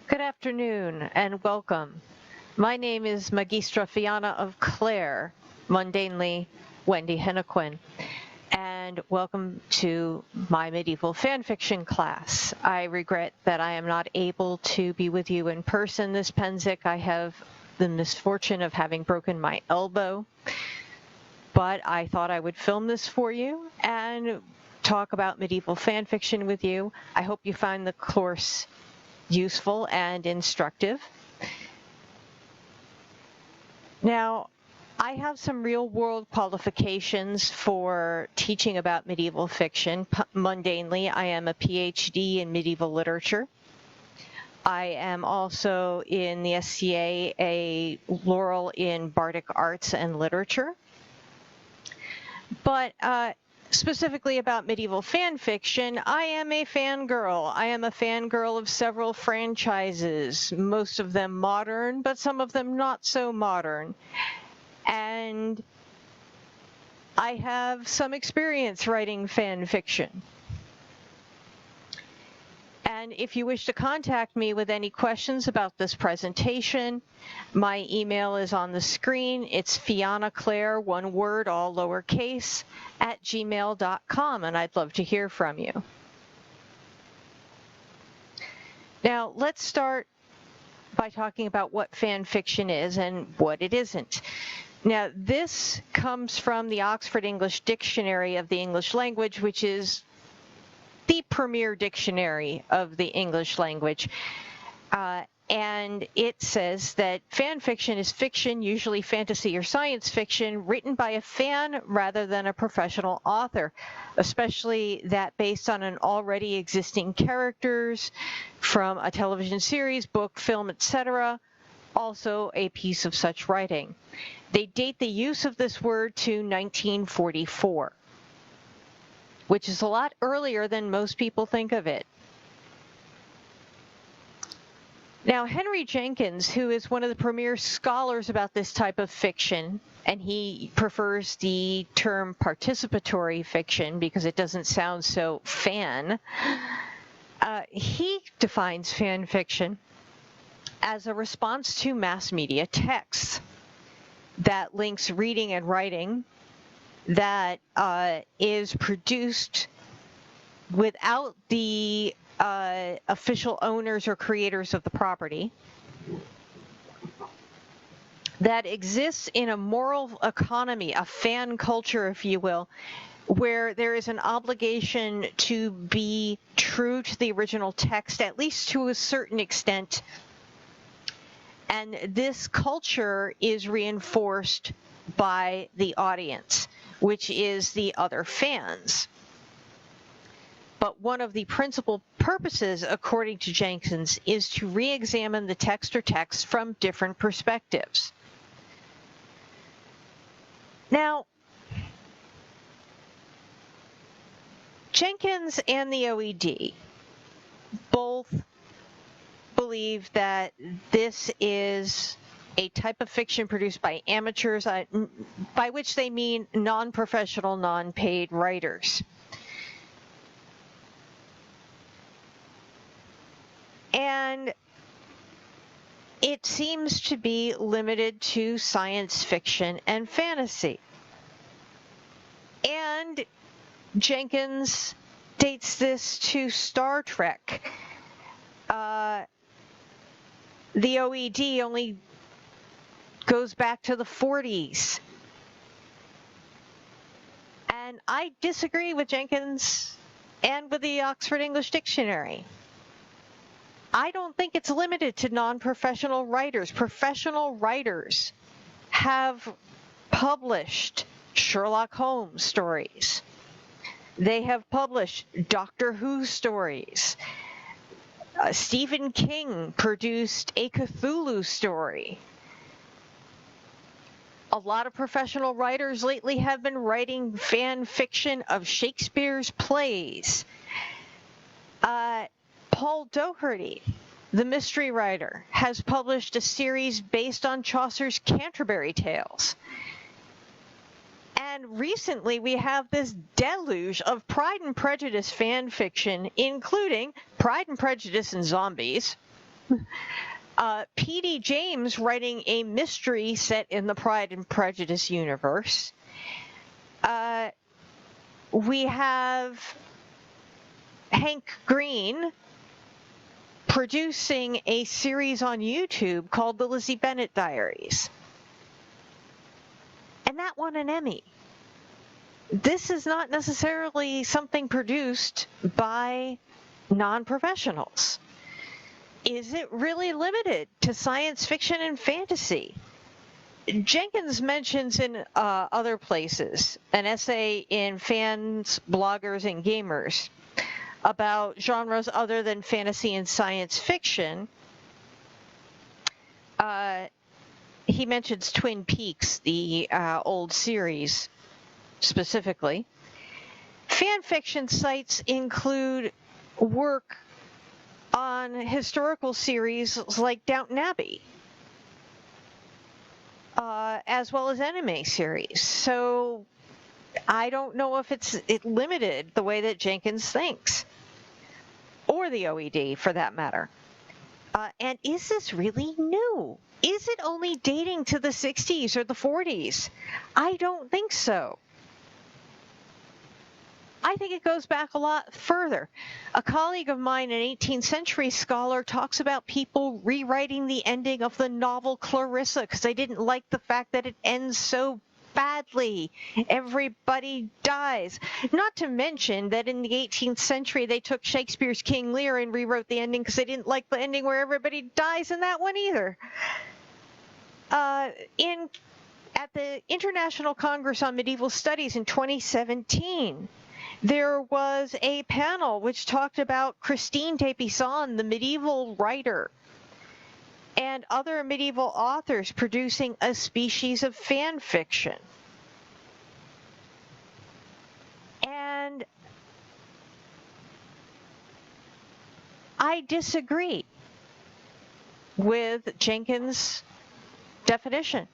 Good afternoon and welcome. My name is Magistra Fianna of Clare, mundanely Wendy Hennequin, and welcome to my medieval fanfiction class. I regret that I am not able to be with you in person this Penzic. I have the misfortune of having broken my elbow, but I thought I would film this for you and talk about medieval fanfiction with you. I hope you find the course useful and instructive. Now, I have some real-world qualifications for teaching about medieval fiction. Mundanely, I am a PhD in medieval literature. I am also in the SCA a laurel in Bardic arts and literature. But specifically about medieval fan fiction, I am a fangirl. I am a fangirl of several franchises, most of them modern, but some of them not so modern. And I have some experience writing fan fiction. And if you wish to contact me with any questions about this presentation, my email is on the screen. It's fiannaclaire, one word, all lowercase, @gmail.com, and I'd love to hear from you. Now, let's start by talking about what fan fiction is and what it isn't. Now, this comes from the Oxford English Dictionary of the English Language, which is the premier dictionary of the English language. And it says that fan fiction is fiction, usually fantasy or science fiction, written by a fan rather than a professional author, especially that based on an already existing characters from a television series, book, film, etc., also a piece of such writing. They date the use of this word to 1944. Which is a lot earlier than most people think of it. Now, Henry Jenkins, who is one of the premier scholars about this type of fiction, and he prefers the term participatory fiction because it doesn't sound so fan, he defines fan fiction as a response to mass media texts that links reading and writing, that is produced without the official owners or creators of the property, that exists in a moral economy, a fan culture, if you will, where there is an obligation to be true to the original text, at least to a certain extent. And this culture is reinforced by the audience, which is the other fans. But one of the principal purposes, according to Jenkins, is to re-examine the text or texts from different perspectives. Now, Jenkins and the OED both believe that this is a type of fiction produced by amateurs, by which they mean non-professional, non-paid writers. And it seems to be limited to science fiction and fantasy. And Jenkins dates this to Star Trek. The OED only goes back to the 40s. And I disagree with Jenkins and with the Oxford English Dictionary. I don't think it's limited to non-professional writers. Professional writers have published Sherlock Holmes stories. They have published Doctor Who stories. Stephen King produced a Cthulhu story. A lot of professional writers lately have been writing fan fiction of Shakespeare's plays. Paul Doherty, the mystery writer, has published a series based on Chaucer's Canterbury Tales. And recently we have this deluge of Pride and Prejudice fan fiction, including Pride and Prejudice and Zombies, P.D. James writing a mystery set in the Pride and Prejudice universe. We have Hank Green producing a series on YouTube called The Lizzie Bennet Diaries. And that won an Emmy. This is not necessarily something produced by non-professionals. Is it really limited to science fiction and fantasy? Jenkins mentions in other places an essay in Fans, Bloggers, and Gamers about genres other than fantasy and science fiction. He mentions Twin Peaks, the old series specifically. Fan fiction sites include work on historical series like Downton Abbey, as well as anime series. So I don't know if it's limited the way that Jenkins thinks, or the OED for that matter. And is this really new? Is it only dating to the 60s or the 40s? I don't think so. I think it goes back a lot further. A colleague of mine, an 18th century scholar, talks about people rewriting the ending of the novel Clarissa because they didn't like the fact that it ends so badly. Everybody dies. Not to mention that in the 18th century, they took Shakespeare's King Lear and rewrote the ending because they didn't like the ending where everybody dies in that one either. At the International Congress on Medieval Studies in 2017, there was a panel which talked about Christine de Pizan, the medieval writer, and other medieval authors producing a species of fan fiction. And I disagree with Jenkins' definition.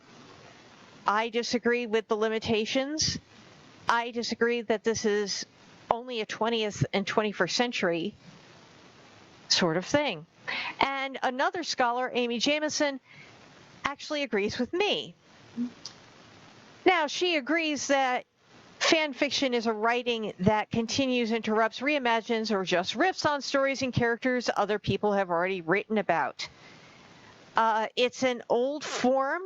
I disagree with the limitations. I disagree that this is only a 20th and 21st century sort of thing. And another scholar, Amy Jamison, actually agrees with me. Now, she agrees that fan fiction is a writing that continues, interrupts, reimagines, or just riffs on stories and characters other people have already written about. It's an old form,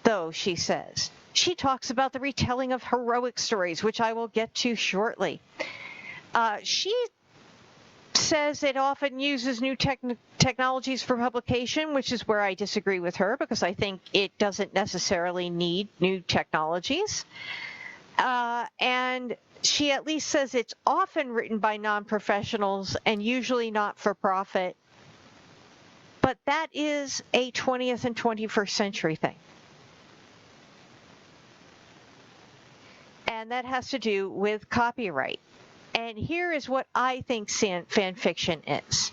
though, she says. She talks about the retelling of heroic stories, which I will get to shortly. She says it often uses new technologies for publication, which is where I disagree with her because I think it doesn't necessarily need new technologies. And she at least says it's often written by non-professionals and usually not for profit. But that is a 20th and 21st century thing. And that has to do with copyright. And here is what I think fan fiction is.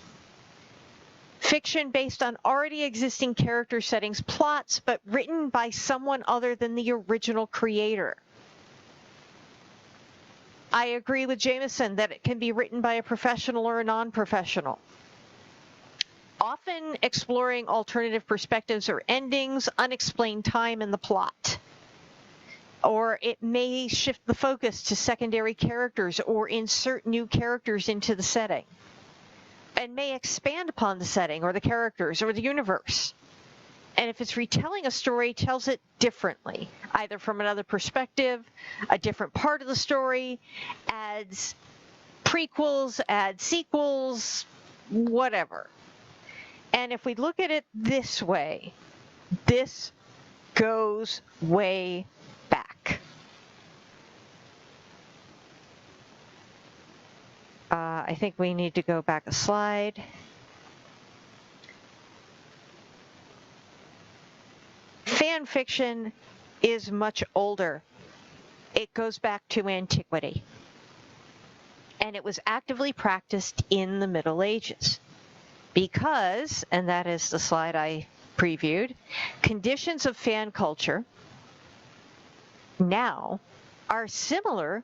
Fiction based on already existing character settings, plots, but written by someone other than the original creator. I agree with Jamison that it can be written by a professional or a non-professional. Often exploring alternative perspectives or endings, unexplained time in the plot. Or it may shift the focus to secondary characters or insert new characters into the setting. And may expand upon the setting or the characters or the universe. And if it's retelling a story, tells it differently, either from another perspective, a different part of the story, adds prequels, adds sequels, whatever. And if we look at it this way, this goes way back. I think we need to go back a slide. Fan fiction is much older. It goes back to antiquity. And it was actively practiced in the Middle Ages. Because, and that is the slide I previewed, conditions of fan culture now are similar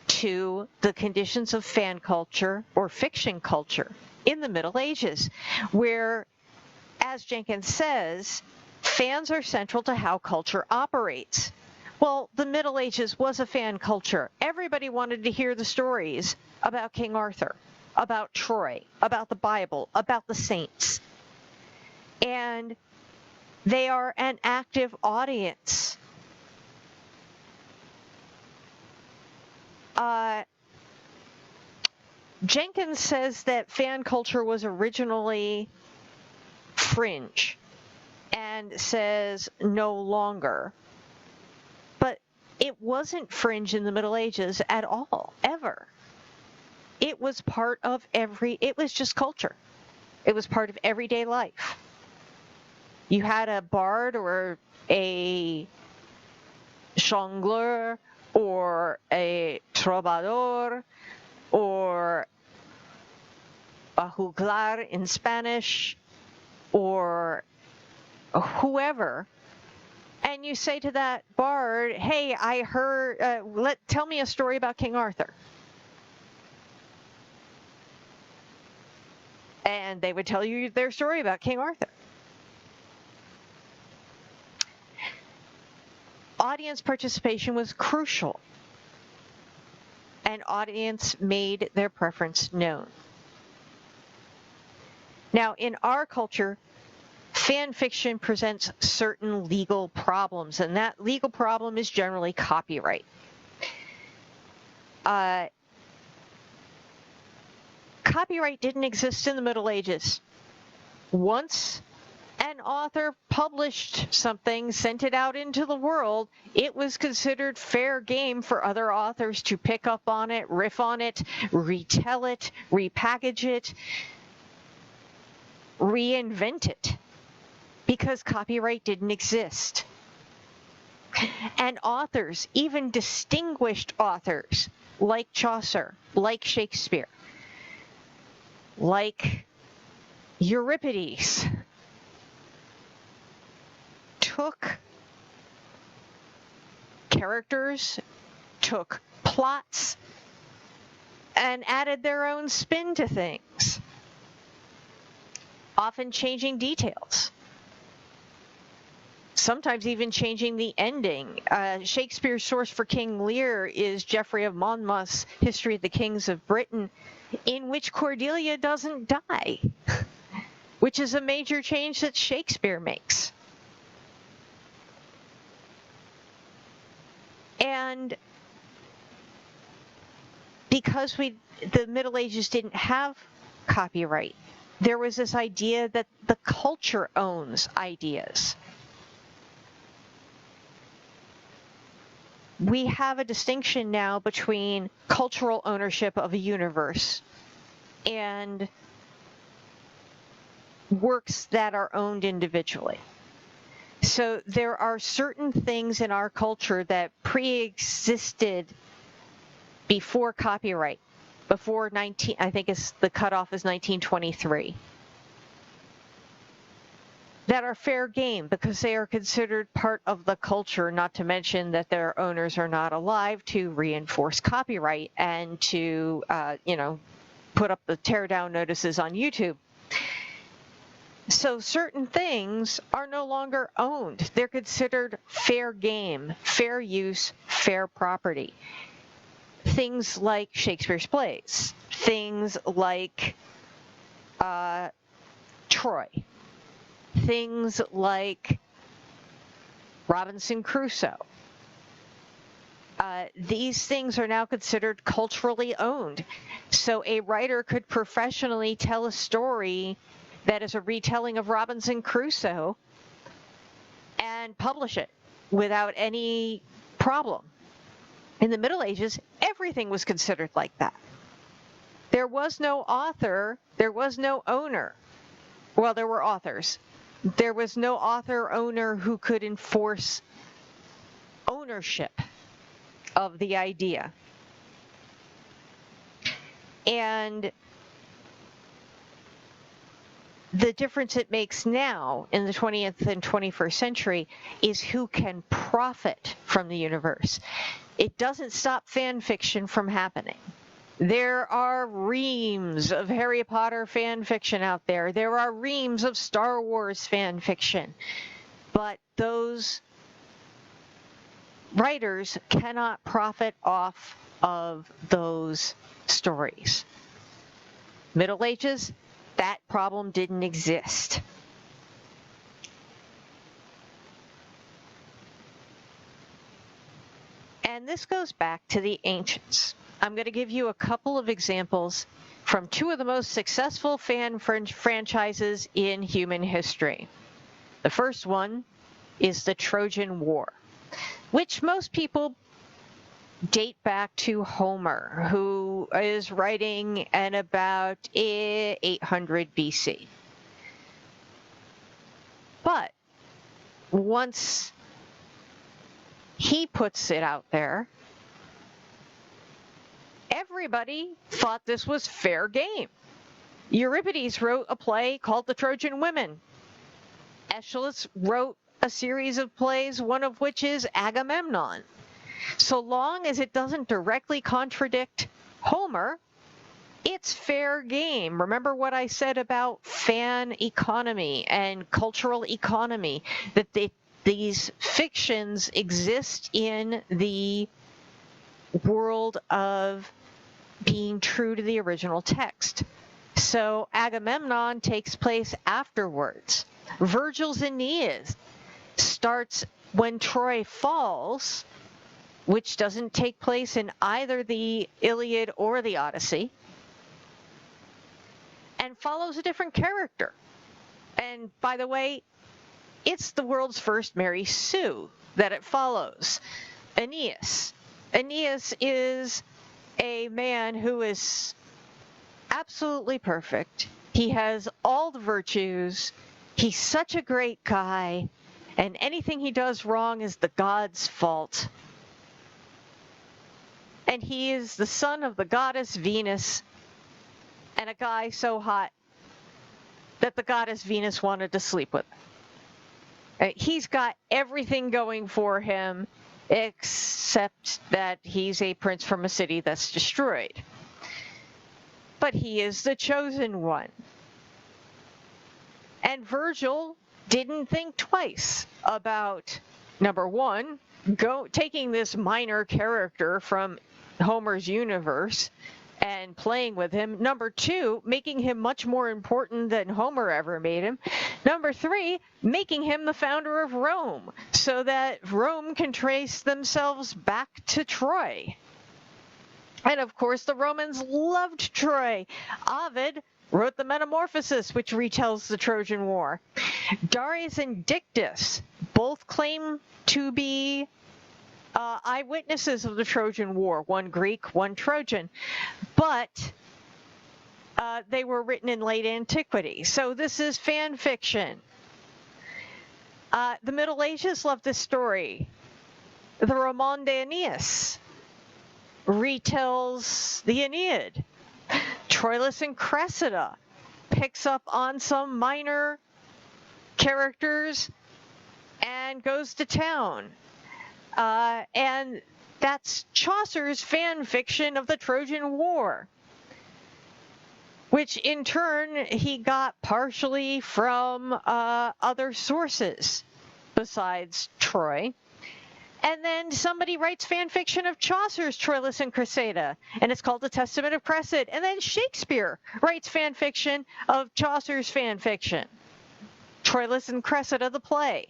to the conditions of fan culture or fiction culture in the Middle Ages, where, as Jenkins says, fans are central to how culture operates. Well, the Middle Ages was a fan culture. Everybody wanted to hear the stories about King Arthur, about Troy, about the Bible, about the saints. And they are an active audience. Jenkins says that fan culture was originally fringe and says no longer. But it wasn't fringe in the Middle Ages at all, ever. It was part of it was just culture. It was part of everyday life. You had a bard or a jongleur or a trovador or a juglar in Spanish or whoever, and you say to that bard, hey, I heard, tell me a story about King Arthur. And they would tell you their story about King Arthur. Audience participation was crucial, and audience made their preference known. Now, in our culture, fan fiction presents certain legal problems, and that legal problem is generally copyright. Copyright didn't exist in the Middle Ages. Once an author published something, sent it out into the world, it was considered fair game for other authors to pick up on it, riff on it, retell it, repackage it, reinvent it, because copyright didn't exist. And authors, even distinguished authors like Chaucer, like Shakespeare, like Euripides, took characters, took plots, and added their own spin to things, often changing details, sometimes even changing the ending. Shakespeare's source for King Lear is Geoffrey of Monmouth's History of the Kings of Britain, in which Cordelia doesn't die, which is a major change that Shakespeare makes. And because the Middle Ages didn't have copyright, there was this idea that the culture owns ideas. We have a distinction now between cultural ownership of a universe and works that are owned individually. So there are certain things in our culture that pre-existed before copyright, before I think the cutoff is 1923, that are fair game because they are considered part of the culture, not to mention that their owners are not alive to reinforce copyright and to, put up the tear down notices on YouTube. So certain things are no longer owned. They're considered fair game, fair use, fair property. Things like Shakespeare's plays, things like Troy, things like Robinson Crusoe. These things are now considered culturally owned. So a writer could professionally tell a story that is a retelling of Robinson Crusoe and publish it without any problem. In the Middle Ages, everything was considered like that. There was no author, there was no owner. Well, there were authors. There was no author-owner who could enforce ownership of the idea. And the difference it makes now in the 20th and 21st century is who can profit from the universe. It doesn't stop fan fiction from happening. There are reams of Harry Potter fan fiction out there. There are reams of Star Wars fan fiction. But those writers cannot profit off of those stories. Middle Ages, that problem didn't exist. And this goes back to the ancients. I'm going to give you a couple of examples from two of the most successful fan franchises in human history. The first one is the Trojan War, which most people date back to Homer, who is writing in about 800 BC. But once he puts it out there, everybody thought this was fair game. Euripides wrote a play called The Trojan Women. Aeschylus wrote a series of plays, one of which is Agamemnon. So long as it doesn't directly contradict Homer, it's fair game. Remember what I said about fan economy and cultural economy, that these fictions exist in the world of being true to the original text. So Agamemnon takes place afterwards. Virgil's Aeneid starts when Troy falls, which doesn't take place in either the Iliad or the Odyssey, and follows a different character. And by the way, it's the world's first Mary Sue that it follows, Aeneas. Aeneas is a man who is absolutely perfect. He has all the virtues. He's such a great guy, and anything he does wrong is the gods' fault. And he is the son of the goddess Venus, and a guy so hot that the goddess Venus wanted to sleep with him. He's got everything going for him, except that he's a prince from a city that's destroyed. But he is the chosen one. And Virgil didn't think twice about, number one, taking this minor character from Homer's universe and playing with him. Number two, making him much more important than Homer ever made him. Number three, making him the founder of Rome, so that Rome can trace themselves back to Troy. And of course, the Romans loved Troy. Ovid wrote the Metamorphosis, which retells the Trojan War. Darius and Dictys both claim to be eyewitnesses of the Trojan War, one Greek, one Trojan, but they were written in late antiquity. So this is fan fiction. The Middle Ages loved this story. The Roman de Aeneas retells the Aeneid. Troilus and Cressida picks up on some minor characters and goes to town. And that's Chaucer's fan fiction of the Trojan War, which in turn he got partially from other sources besides Troy. And then somebody writes fan fiction of Chaucer's Troilus and Cressida, and it's called The Testament of Cressid. And then Shakespeare writes fan fiction of Chaucer's fan fiction, Troilus and Cressida, the play.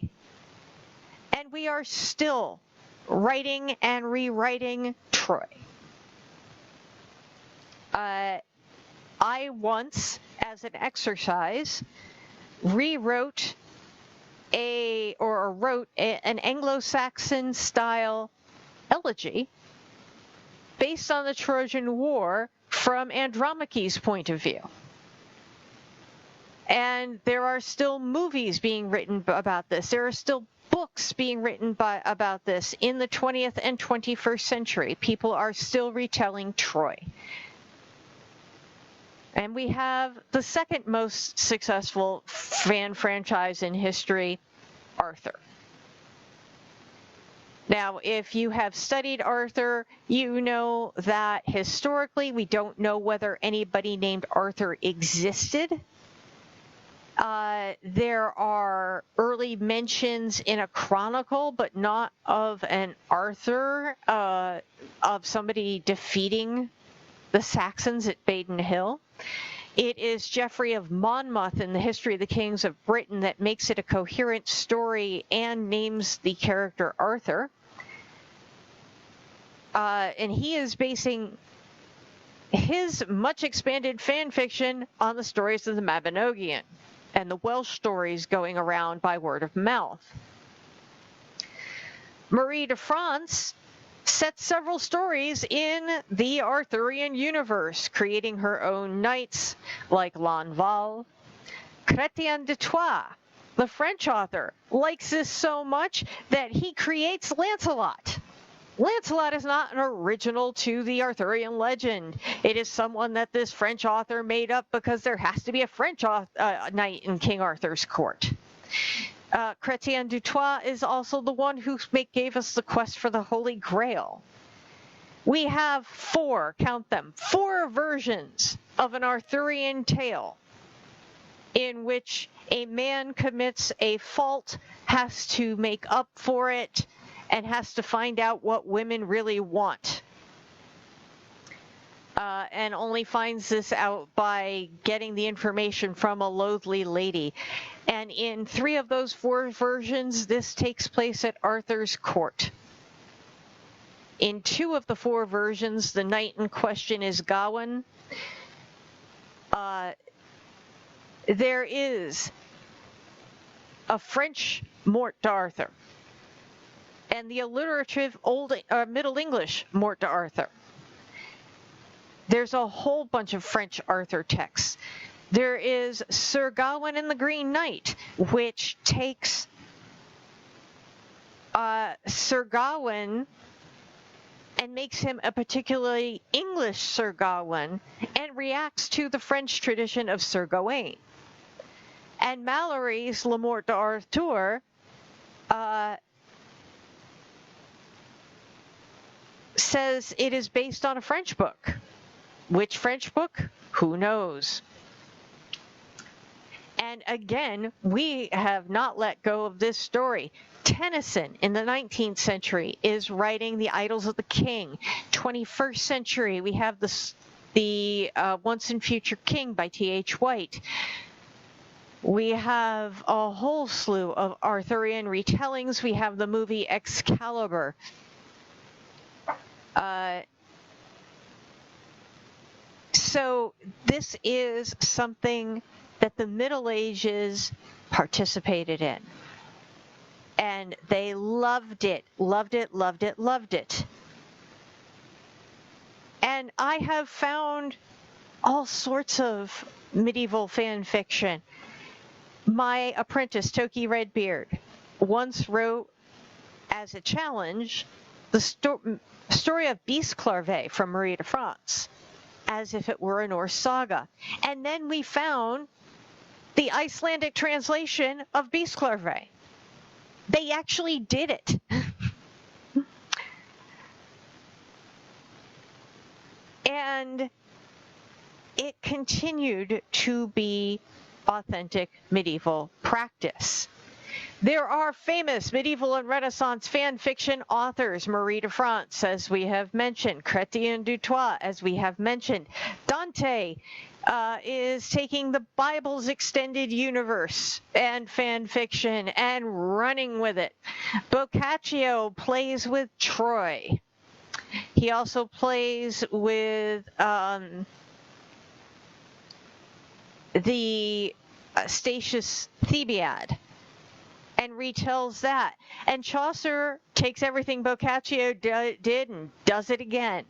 And we are still writing and rewriting Troy. I once, as an exercise, wrote an Anglo-Saxon style elegy based on the Trojan War from Andromache's point of view. And there are still movies being written about this. There are still books being written about this in the 20th and 21st century. People are still retelling Troy. And we have the second most successful fan franchise in history, Arthur. Now, if you have studied Arthur, you know that historically we don't know whether anybody named Arthur existed. There are early mentions in a chronicle, but not of an Arthur, of somebody defeating the Saxons at Baden Hill. It is Geoffrey of Monmouth in the History of the Kings of Britain that makes it a coherent story and names the character Arthur. And he is basing his much expanded fan fiction on the stories of the Mabinogion and the Welsh stories going around by word of mouth. Marie de France sets several stories in the Arthurian universe, creating her own knights like Lanval. Chrétien de Troyes, the French author, likes this so much that he creates Lancelot. Lancelot is not an original to the Arthurian legend. It is someone that this French author made up because there has to be a French knight in King Arthur's court. Chrétien de Troyes is also the one who gave us the quest for the Holy Grail. We have count them, 4 versions of an Arthurian tale in which a man commits a fault, has to make up for it, and has to find out what women really want. And only finds this out by getting the information from a loathly lady. And in 3 of those 4 versions, this takes place at Arthur's court. In 2 of the 4 versions, the knight in question is Gawain. There is a French Morte d'Arthur and the alliterative Middle English Morte d'Arthur. There's a whole bunch of French Arthur texts. There is Sir Gawain and the Green Knight, which takes Sir Gawain and makes him a particularly English Sir Gawain and reacts to the French tradition of Sir Gawain. And Mallory's Le Morte d'Arthur says it is based on a French book. Which French book? Who knows? And again, we have not let go of this story. Tennyson in the 19th century is writing The Idylls of the King. 21st century, we have the Once and Future King by T.H. White. We have a whole slew of Arthurian retellings. We have the movie Excalibur. So this is something that the Middle Ages participated in. And they loved it, loved it, loved it, loved it. And I have found all sorts of medieval fan fiction. My apprentice, Toki Redbeard, once wrote as a challenge the story of Beastclarvet from Marie de France, as if it were a Norse saga. And then we found the Icelandic translation of Beastclarvet. They actually did it. And it continued to be authentic medieval practice. There are famous medieval and Renaissance fan fiction authors, Marie de France, as we have mentioned, Chrétien de Troyes, as we have mentioned. Dante is taking the Bible's extended universe and fan fiction and running with it. Boccaccio plays with Troy. He also plays with the Statius Thebaid and retells that. And Chaucer takes everything Boccaccio did and does it again.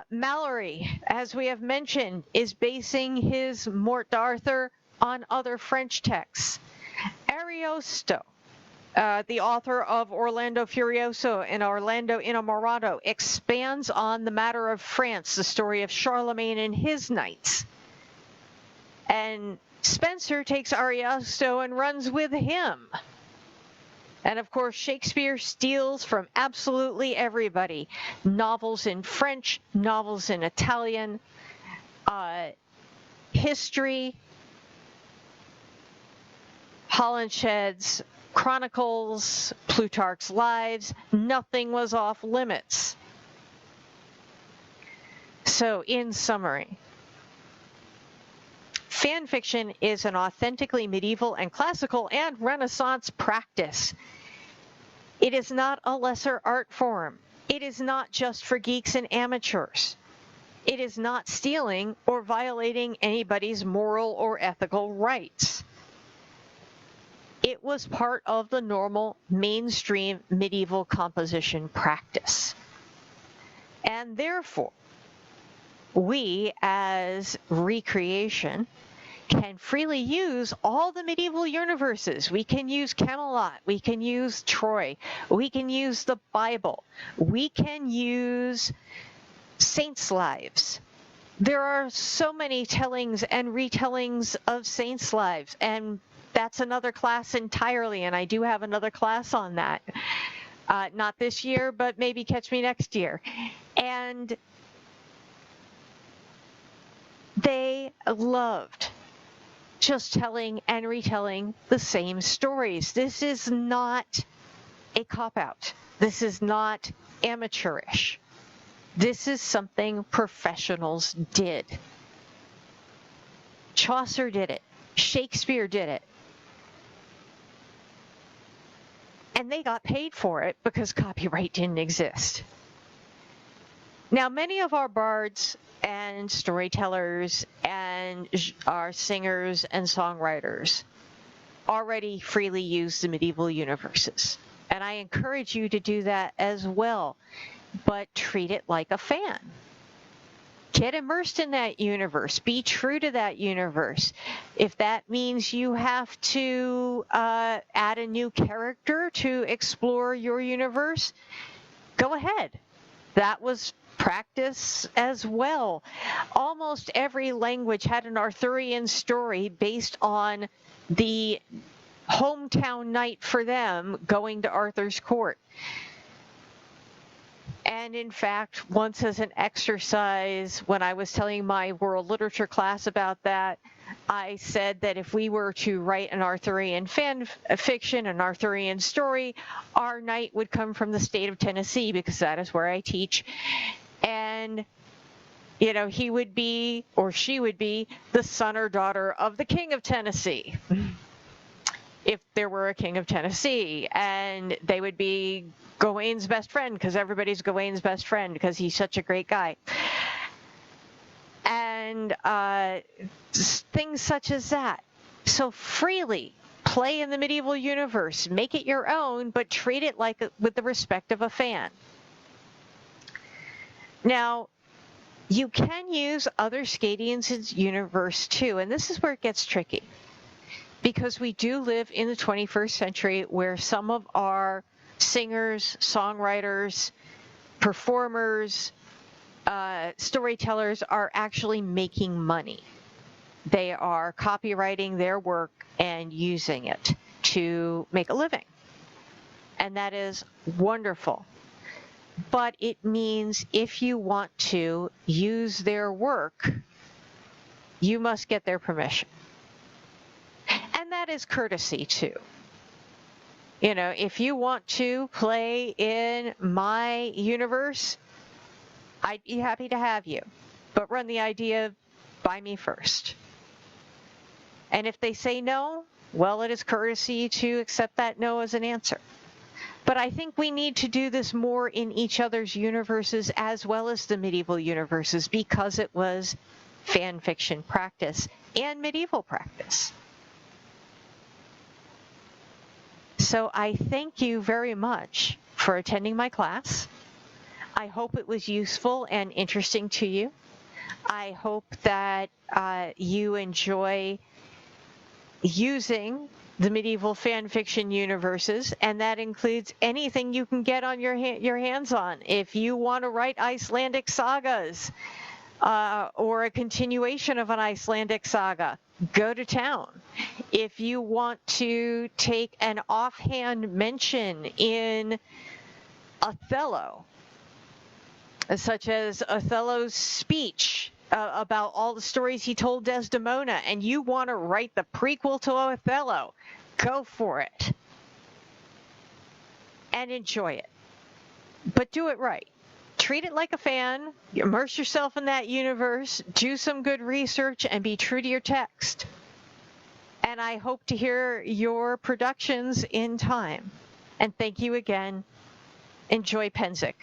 Mallory, as we have mentioned, is basing his Morte d'Arthur on other French texts. Ariosto, the author of Orlando Furioso and Orlando Innamorato, expands on the matter of France, the story of Charlemagne and his knights. And Spencer takes Ariosto and runs with him. And of course, Shakespeare steals from absolutely everybody. Novels in French, novels in Italian, history, Holinshed's Chronicles, Plutarch's Lives, nothing was off limits. So in summary, fan fiction is an authentically medieval and classical and Renaissance practice. It is not a lesser art form. It is not just for geeks and amateurs. It is not stealing or violating anybody's moral or ethical rights. It was part of the normal mainstream medieval composition practice. And therefore, we as Recreation can freely use all the medieval universes. We can use Camelot, we can use Troy, we can use the Bible, we can use saints' lives. There are so many tellings and retellings of saints' lives, and that's another class entirely, and I do have another class on that. Not this year, but maybe catch me next year. And they loved just telling and retelling the same stories. This is not a cop-out. This is not amateurish. This is something professionals did. Chaucer did it. Shakespeare did it. And they got paid for it because copyright didn't exist. Now, many of our bards and storytellers and our singers and songwriters already freely use the medieval universes. And I encourage you to do that as well, but treat it like a fan. Get immersed in that universe. Be true to that universe. If that means you have to add a new character to explore your universe, go ahead. That was practice as well. Almost every language had an Arthurian story based on the hometown knight for them going to Arthur's court. And in fact, once as an exercise, when I was telling my world literature class about that, I said that if we were to write an Arthurian fan fiction, an Arthurian story, our knight would come from the state of Tennessee because that is where I teach. And, you know, he would be, or she would be, the son or daughter of the king of Tennessee, if there were a king of Tennessee. And they would be Gawain's best friend because everybody's Gawain's best friend because he's such a great guy. And things such as that. So freely play in the medieval universe. Make it your own, but treat it like with the respect of a fan. Now, you can use other Scadians' universe too, and this is where it gets tricky. Because we do live in the 21st century where some of our singers, songwriters, performers, storytellers are actually making money. They are copywriting their work and using it to make a living. And that is wonderful. But it means if you want to use their work, you must get their permission. And that is courtesy too. You know, if you want to play in my universe, I'd be happy to have you. But run the idea by me first. And if they say no, well, it is courtesy to accept that no as an answer. But I think we need to do this more in each other's universes as well as the medieval universes because it was fan fiction practice and medieval practice. So I thank you very much for attending my class. I hope it was useful and interesting to you. I hope that you enjoy using the medieval fan fiction universes, and that includes anything you can get on your hands on. If you want to write Icelandic sagas, or a continuation of an Icelandic saga, go to town. If you want to take an offhand mention in Othello, such as Othello's speech about all the stories he told Desdemona, and you want to write the prequel to Othello, go for it and enjoy it. But do it right. Treat it like a fan, immerse yourself in that universe, do some good research, and be true to your text. And I hope to hear your productions in time. And thank you again. Enjoy Penzic.